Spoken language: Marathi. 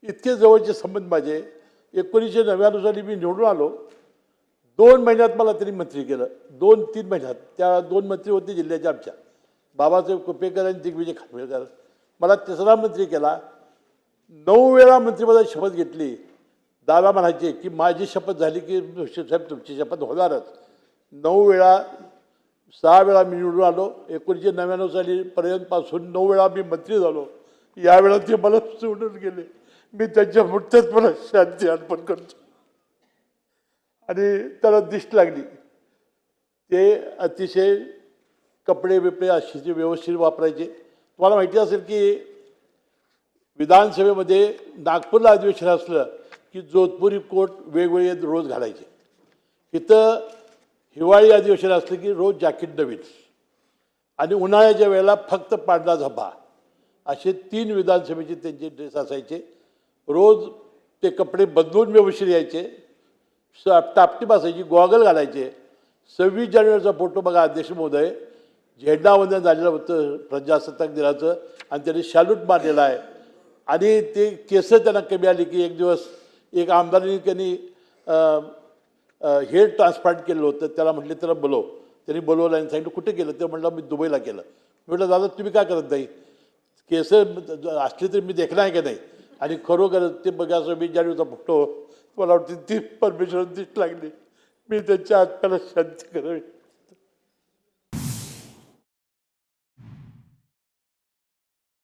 इतके जवळचे संबंध माझे. 1999 साली मी निवडून आलो. 2 महिन्यात मला त्यांनी मंत्री केलं. 2-3 महिन्यात. त्या 2 मंत्री होते जिल्ह्याच्या आमच्या, बाबासाहेब कुपेकर आणि दिग्विजय खानविलकर. मला तिसरा मंत्री केला. 9 वेळा मंत्रिपदाची शपथ घेतली. दादा म्हणायचे की माझी शपथ झाली की साहेब तुमची शपथ होणारच. 9 वेळा, 6 वेळा मी निवडून आलो. 1999 साली पर्यंतपासून 9 वेळा मी मंत्री झालो. यावेळा ते मला सोडून गेले. मी त्यांच्या मुठ्यात मला शांती अर्पण करतो. आणि त्याला दिष्ट लागली. ते अतिशय कपडे बिपडे अशी व्यवस्थित वापरायचे. तुम्हाला माहिती असेल की विधानसभेमध्ये नागपूरला अधिवेशन असलं की जोधपुरी कोट वेगवेगळे रोज घालायचे. इथं हिवाळी अधिवेशन असलं की रोज जॅकेट नवीन, आणि उन्हाळ्याच्या वेळेला फक्त पांढरा झब्बा. असे 3 विधानसभेचे त्यांचे ड्रेस असायचे. रोज ते कपडे बदलून व्यवस्थित यायचे. टापटीप असायची, गॉगल घालायचे. 26 जानेवारीचा फोटो बघा, अध्यक्ष महोदय, झेंडावंदन झालेलं होतं प्रजासत्ताक दिनाचं, आणि त्यांनी सॅल्यूट मारलेला आहे. आणि ते केस त्यांना कमी आली की एक दिवस एक आमदारांनी त्यांनी हेअर ट्रान्सप्लांट केलं होतं. त्याला म्हटले त्याला बोलव. त्यांनी बोलवलं आणि सांगितलं कुठे केलं? ते म्हटलं मी दुबईला केलं. मी म्हटलं दादा तुम्ही काय करत नाही? केस असले तरी मी देखणं आहे का नाही? आणि खरोखर ते बघा 26 जानेवारीचा फोटो, मला वाटतं ती परमेश्वर दिसत लागली. मी त्यांच्या आत्म्याला शांती करावी.